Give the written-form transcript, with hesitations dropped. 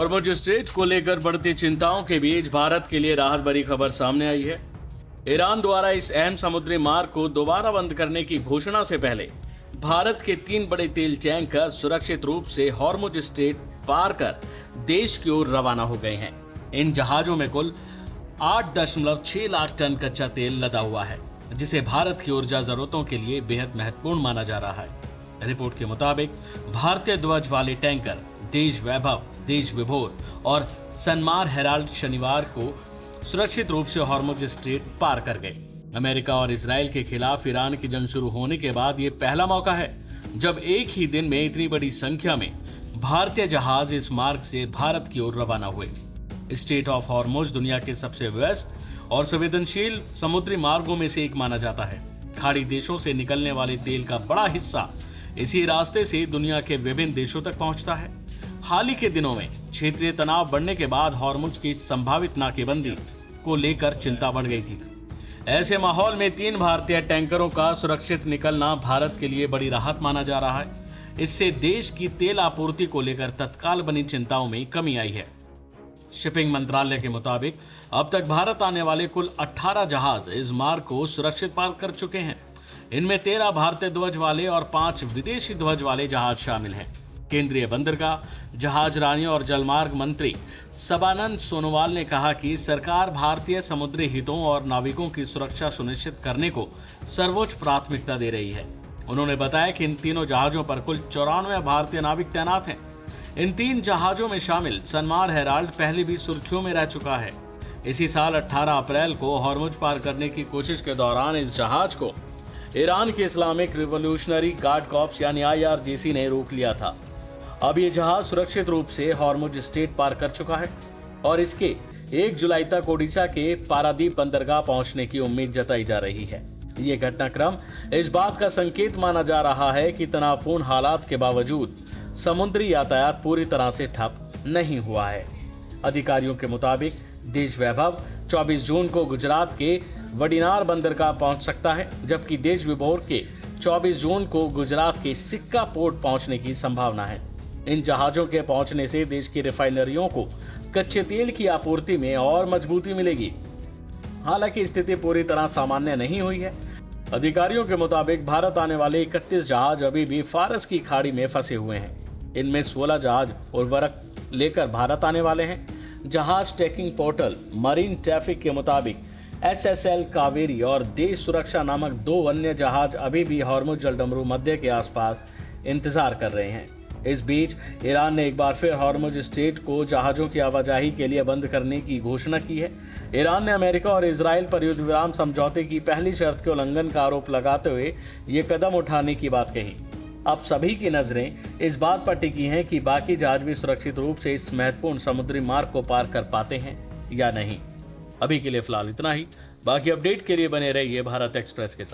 Hormuz strait को लेकर बढ़ती चिंताओं के बीच भारत के लिए राहत भरी खबर सामने आई है। ईरान द्वारा इस अहम समुद्री मार्ग को दोबारा बंद करने की घोषणा से पहले भारत के 3 बड़े तेल टैंकर सुरक्षित रूप से हॉर्मुज स्ट्रेट पार कर देश की ओर रवाना हो गए हैं। इन जहाजों में कुल 8.6 लाख टन कच्चा तेल लदा हुआ है, जिसे भारत की ऊर्जा जरूरतों के लिए बेहद महत्वपूर्ण माना जा रहा है। रिपोर्ट के मुताबिक भारतीय ध्वज वाले टैंकर देश वैभव, देश विभोर और सनमार हेराल्ड शनिवार को सुरक्षित रूप से हॉर्मुज स्ट्रेट पार कर गए। अमेरिका और इजराइल के खिलाफ ईरान की जंग शुरू होने के बाद ये पहला मौका है जब एक ही दिन में इतनी बड़ी संख्या में भारतीय जहाज इस मार्ग से भारत की ओर रवाना हुए। स्ट्रेट ऑफ हॉर्मुज दुनिया के सबसे व्यस्त और संवेदनशील समुद्री मार्गों में से एक माना जाता है। खाड़ी देशों से निकलने वाले तेल का बड़ा हिस्सा इसी रास्ते से दुनिया के विभिन्न देशों तक पहुंचता है। हाल ही के दिनों में क्षेत्रीय तनाव बढ़ने के बाद हॉर्मुज की संभावित नाकेबंदी को लेकर चिंता बढ़ गई थी। ऐसे माहौल में 3 भारतीय टैंकरों का सुरक्षित निकलना भारत के लिए बड़ी राहत माना जा रहा है। इससे देश की तेल आपूर्ति को लेकर तत्काल बनी चिंताओं में कमी आई है। शिपिंग मंत्रालय के मुताबिक अब तक भारत आने वाले कुल 18 जहाज इस मार्ग को सुरक्षित पार कर चुके हैं। इनमें 13 भारतीय ध्वज वाले और 5 विदेशी ध्वज वाले जहाज शामिल हैं। केंद्रीय बंदरगाह, जहाजरानी और जलमार्ग मंत्री सबानंद सोनोवाल ने कहा कि सरकार भारतीय समुद्री हितों और नाविकों की सुरक्षा सुनिश्चित करने को सर्वोच्च प्राथमिकता दे रही है। उन्होंने बताया कि इन तीनों जहाजों पर कुल 94 भारतीय नाविक तैनात हैं। इन 3 जहाजों में शामिल सनमार हेराल्ड पहले भी सुर्खियों में रह चुका है। इसी साल 18 अप्रैल को हॉर्मुज पार करने की कोशिश के दौरान इस जहाज को ईरान के इस्लामिक रिवॉल्यूशनरी गार्ड कॉर्प्स यानी IRGC ने रोक लिया था। अब ये जहाज सुरक्षित रूप से हॉर्मुज स्ट्रेट पार कर चुका है और इसके 1 जुलाई तक ओडिशा के पारादीप बंदरगाह पहुंचने की उम्मीद जताई जा रही है। ये घटनाक्रम इस बात का संकेत माना जा रहा है कि तनावपूर्ण हालात के बावजूद समुद्री यातायात पूरी तरह से ठप नहीं हुआ है। अधिकारियों के मुताबिक देश वैभव 24 जून को गुजरात के वडिनार बंदरगाह पहुंच सकता है, जबकि देश विभोर के 24 जून को गुजरात के सिक्का पोर्ट पहुंचने की संभावना है। इन जहाजों के पहुंचने से देश की रिफाइनरियों को कच्चे तेल की आपूर्ति में और मजबूती मिलेगी। हालांकि स्थिति पूरी तरह सामान्य नहीं हुई है। अधिकारियों के मुताबिक भारत आने वाले 31 जहाज अभी भी फारस की खाड़ी में फंसे हुए हैं। इनमें 16 जहाज उर्वरक लेकर भारत आने वाले हैं। जहाज ट्रैकिंग पोर्टल मरीन ट्रैफिक के मुताबिक HSL कावेरी और देश सुरक्षा नामक 2 अन्य जहाज अभी भी हॉर्मुज जलडमरू मध्य के आसपास इंतजार कर रहे हैं। इस बीच ईरान ने एक बार फिर हॉर्मुज स्ट्रेट को जहाजों की आवाजाही के लिए बंद करने की घोषणा की है। ईरान ने अमेरिका और इजराइल पर युद्ध विराम समझौते की पहली शर्त के उल्लंघन का आरोप लगाते हुए ये कदम उठाने की बात कही। अब सभी की नजरें इस बात पर टिकी हैं कि बाकी जहाज भी सुरक्षित रूप से इस महत्वपूर्ण समुद्री मार्ग को पार कर पाते हैं या नहीं। अभी के लिए फिलहाल इतना ही। बाकी अपडेट के लिए बने रहिए भारत एक्सप्रेस के साथ।